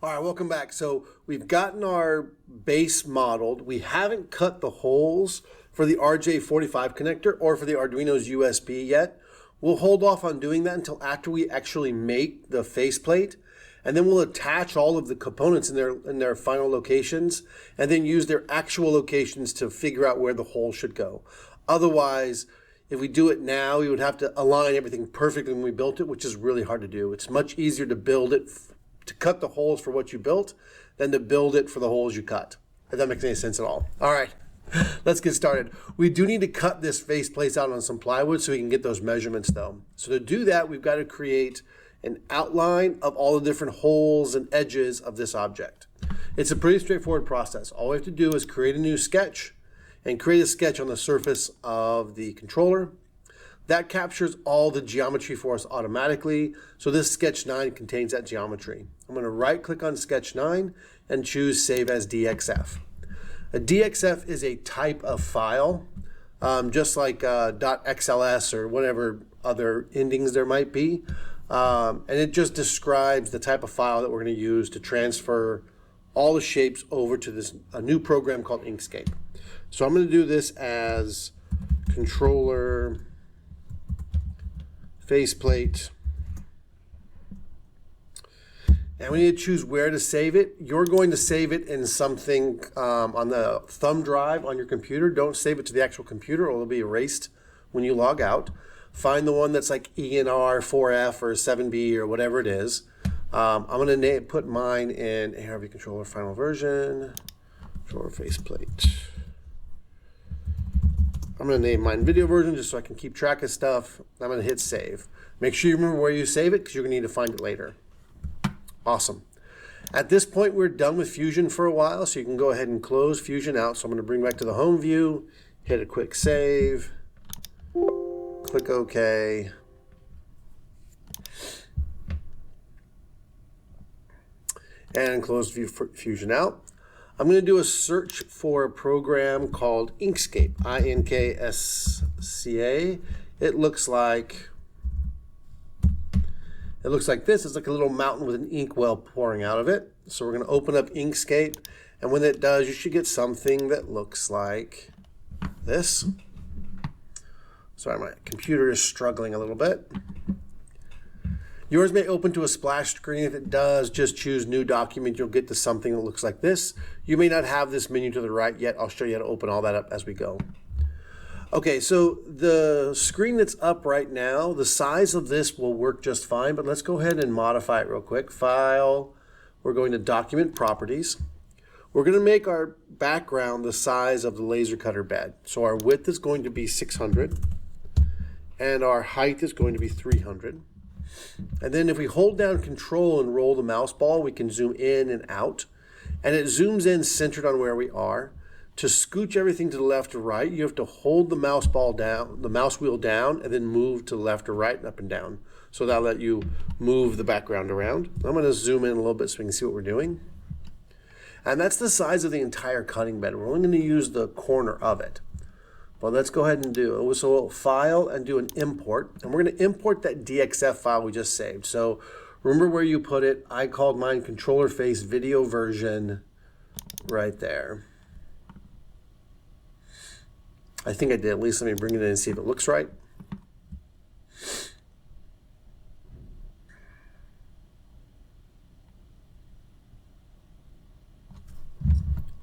All right, welcome back. So we've gotten our base modeled. We haven't cut the holes for the RJ45 connector or for the Arduino's USB yet. We'll hold off on doing that until after we actually make the faceplate, and then we'll attach all of the components in their final locations and then use their actual locations to figure out where the hole should go. Otherwise, if we do it now, we would have to align everything perfectly when we built it, which is really hard to do. It's much easier to build it, to cut the holes for what you built, than to build it for the holes you cut. If that makes any sense at all. All right, let's get started. We do need to cut this faceplate out on some plywood so we can get those measurements though. So to do that, we've got to create an outline of all the different holes and edges of this object. It's a pretty straightforward process. All we have to do is create a new sketch and create a sketch on the surface of the controller. That captures all the geometry for us automatically. So this sketch 9 contains that geometry. I'm going to right click on sketch 9 and choose save as DXF. A DXF is a type of file, just like .xls or whatever other endings there might be. And it just describes the type of file that we're going to use to transfer all the shapes over to a new program called Inkscape. So I'm going to do this as controller faceplate. And we need to choose where to save it. You're going to save it in something on the thumb drive on your computer. Don't save it to the actual computer or it'll be erased when you log out. Find the one that's like ENR 4F or 7B or whatever it is. I'm going to put mine in ROV controller final version, controller faceplate. I'm going to name mine video version just so I can keep track of stuff. I'm going to hit save. Make sure you remember where you save it because you're going to need to find it later. Awesome. At this point, we're done with Fusion for a while, so you can go ahead and close Fusion out. So I'm going to bring back to the home view, hit a quick save, click OK. And close Fusion out. I'm going to do a search for a program called Inkscape, I-N-K-S-C-A. It looks like this. It's like a little mountain with an ink well pouring out of it. So we're going to open up Inkscape, and when it does, you should get something that looks like this. Sorry, my computer is struggling a little bit. Yours may open to a splash screen. If it does, just choose New Document. You'll get to something that looks like this. You may not have this menu to the right yet. I'll show you how to open all that up as we go. Okay, so the screen that's up right now, the size of this will work just fine, but let's go ahead and modify it real quick. File, we're going to Document Properties. We're going to make our background the size of the laser cutter bed. So our width is going to be 600, and our height is going to be 300. And then if we hold down Control and roll the mouse ball, we can zoom in and out. And it zooms in centered on where we are. To scooch everything to the left or right, you have to hold the mouse ball down, the mouse wheel down, and then move to the left or right and up and down. So that'll let you move the background around. I'm going to zoom in a little bit so we can see what we're doing. And that's the size of the entire cutting bed. We're only going to use the corner of it. Well, let's go ahead and do it. So we'll file and do an import. And we're going to import that DXF file we just saved. So remember where you put it. I called mine controller face video version right there. I think I did. At least let me bring it in and see if it looks right.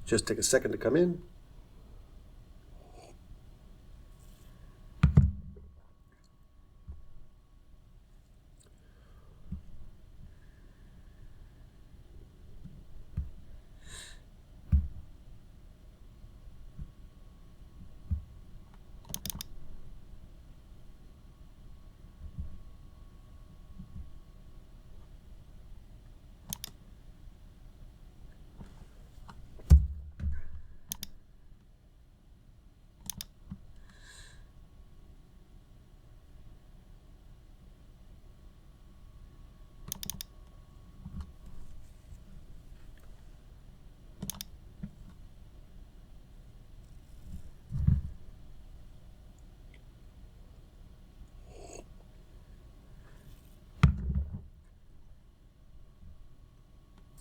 Just take a second to come in.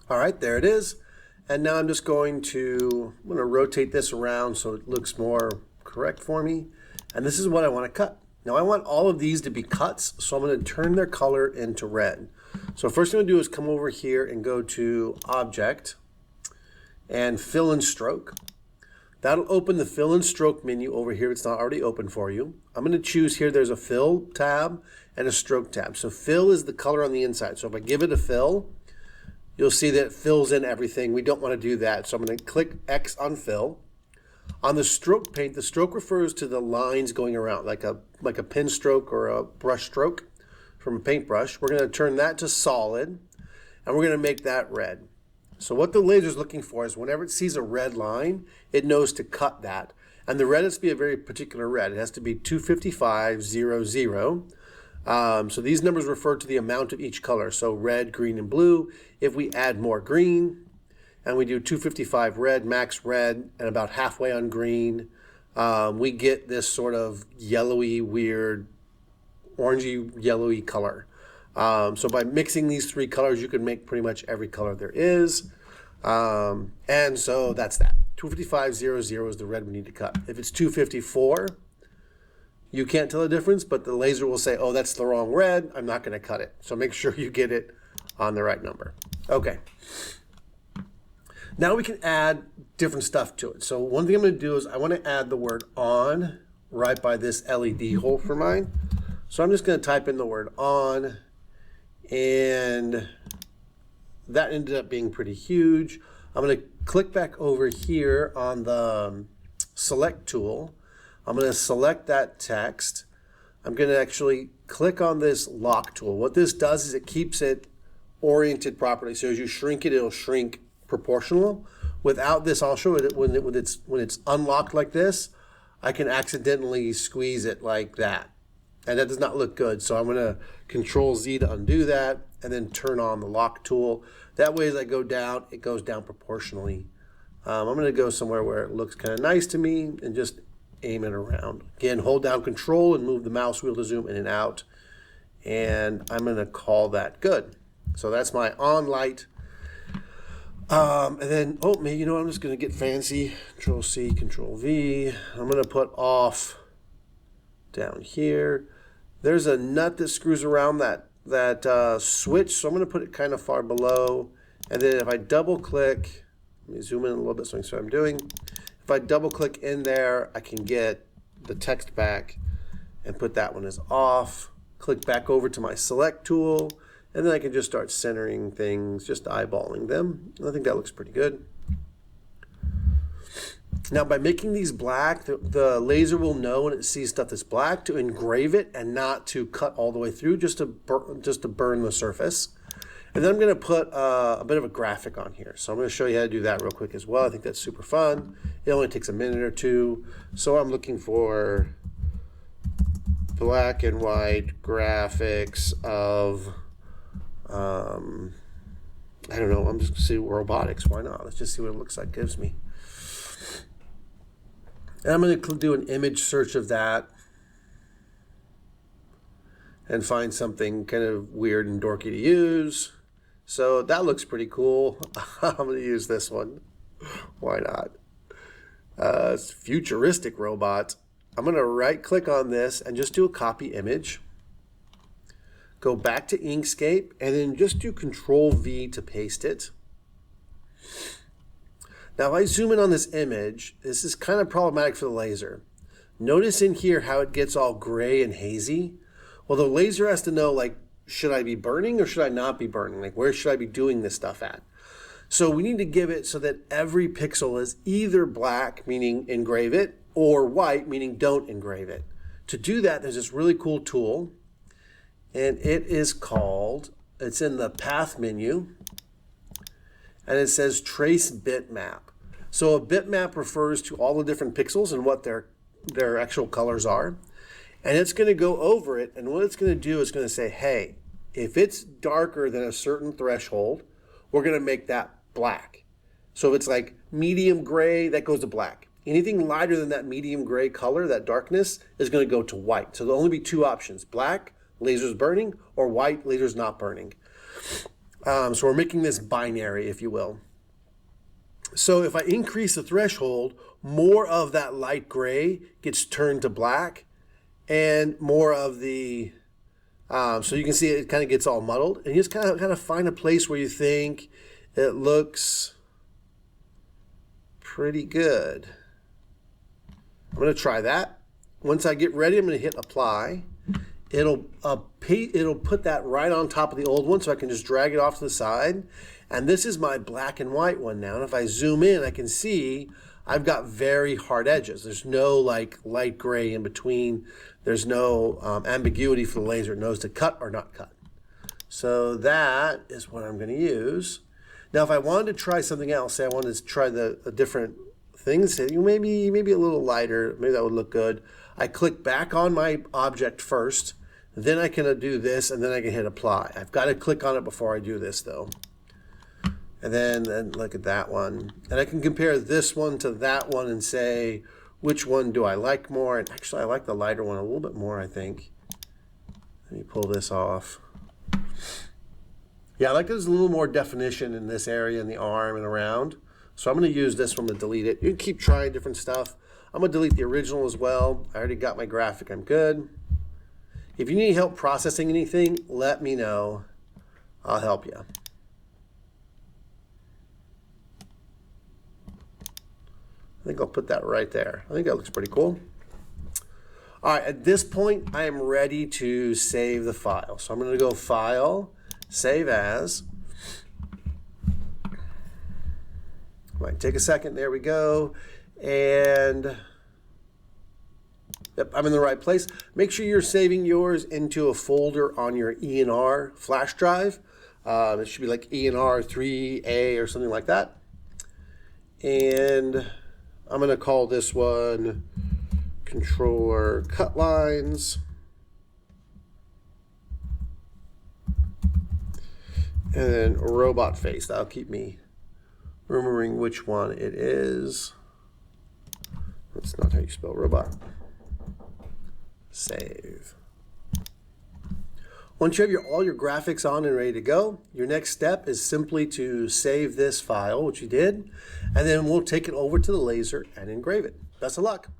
All right, there it is. And now I'm going to rotate this around so it looks more correct for me. And this is what I want to cut. Now I want all of these to be cuts, so I'm going to turn their color into red. So first thing I'm going to do is come over here and go to Object and Fill and Stroke. That'll open the Fill and Stroke menu over here. It's not already open for you. I'm going to choose here, there's a Fill tab and a Stroke tab. So Fill is the color on the inside. So if I give it a fill, you'll see that it fills in everything. We don't want to do that. So I'm going to click X on Fill. On the stroke paint, the stroke refers to the lines going around, like a pen stroke or a brush stroke from a paintbrush. We're going to turn that to solid, and we're going to make that red. So what the laser is looking for is whenever it sees a red line, it knows to cut that. And the red has to be a very particular red. It has to be 25500. So these numbers refer to the amount of each color. So red, green, and blue. If we add more green, and we do 255 red, max red, and about halfway on green, we get this sort of yellowy, weird, orangey, yellowy color. So by mixing these three colors, you can make pretty much every color there is. And so that's that. 25500 is the red we need to cut. If it's 254, you can't tell the difference, but the laser will say, oh, that's the wrong red. I'm not going to cut it. So make sure you get it on the right number. Okay. Now we can add different stuff to it. So one thing I'm going to do is I want to add the word on right by this LED hole for mine. So I'm just going to type in the word on, and that ended up being pretty huge. I'm going to click back over here on the select tool. I'm going to select that text. I'm going to actually click on this lock tool. What this does is it keeps it oriented properly. So as you shrink it, it'll shrink proportional. Without this, I'll show it when it's unlocked like this, I can accidentally squeeze it like that, and that does not look good. So I'm going to Control Z to undo that, and then turn on the lock tool. That way, as I go down, it goes down proportionally. I'm going to go somewhere where it looks kind of nice to me and just aim it around. Again, hold down Control and move the mouse wheel to zoom in and out, and I'm going to call that good. So that's my on light. And then, I'm just going to get fancy. Control C, Control V. I'm going to put off down here. There's a nut that screws around that switch, so I'm going to put it kind of far below. And then if I double click, let me zoom in a little bit so I can see what I'm doing. If I double click in there, I can get the text back and put that one as off. Click back over to my select tool. And then I can just start centering things, just eyeballing them. I think that looks pretty good. Now by making these black, the laser will know when it sees stuff that's black to engrave it and not to cut all the way through, just to burn the surface. And then I'm going to put a bit of a graphic on here. So I'm going to show you how to do that real quick as well. I think that's super fun. It only takes a minute or two. So I'm looking for black and white graphics of I don't know, I'm just going to see robotics. Why not? Let's just see what it looks like. Gives me. And I'm going to do an image search of that and find something kind of weird and dorky to use. So that looks pretty cool. I'm going to use this one. Why not? It's futuristic robot. I'm going to right click on this and just do a copy image. Go back to Inkscape and then just do Control V to paste it. Now if I zoom in on this image, this is kind of problematic for the laser. Notice in here how it gets all gray and hazy. Well, the laser has to know, like, should I be burning or should I not be burning? Like, where should I be doing this stuff at? So we need to give it so that every pixel is either black, meaning engrave it, or white, meaning don't engrave it. To do that, there's this really cool tool. And it is called, it's in the path menu, and it says trace bitmap. So a bitmap refers to all the different pixels and what their actual colors are. And it's going to go over it, and what it's going to do is going to say, hey, if it's darker than a certain threshold, we're going to make that black. So if it's like medium gray, that goes to black. Anything lighter than that medium gray color, that darkness, is going to go to white. So there'll only be two options, black, laser's burning, or white, laser's not burning. So we're making this binary, if you will. So if I increase the threshold, more of that light gray gets turned to black, and more of the, so you can see it kind of gets all muddled. And you just kind of find a place where you think it looks pretty good. I'm going to try that. Once I get ready, I'm going to hit apply. It'll put that right on top of the old one, so I can just drag it off to the side. And this is my black and white one now. And if I zoom in, I can see I've got very hard edges. There's no like light gray in between. There's no ambiguity for the laser. It knows to cut or not cut. So that is what I'm going to use. Now, if I wanted to try something else, say I wanted to try a different thing, say maybe a little lighter, maybe that would look good. I click back on my object first, then I can do this, and then I can hit apply. I've got to click on it before I do this, though. And then look at that one. And I can compare this one to that one and say, which one do I like more? And actually, I like the lighter one a little bit more, I think. Let me pull this off. Yeah, I like there's a little more definition in this area in the arm and around. So I'm going to use this one to delete it. You can keep trying different stuff. I'm going to delete the original as well. I already got my graphic. I'm good. If you need help processing anything, let me know. I'll help you. I think I'll put that right there. I think that looks pretty cool. All right, at this point, I am ready to save the file. So I'm going to go File, Save As. Might take a second. There we go. And yep, I'm in the right place. Make sure you're saving yours into a folder on your ENR flash drive. It should be like ENR 3A or something like that. And I'm going to call this one Controller Cut Lines. And then Robot Face. That'll keep me remembering which one it is. That's not how you spell robot. Save. Once you have all your graphics on and ready to go, your next step is simply to save this file, which you did, and then we'll take it over to the laser and engrave it. Best of luck.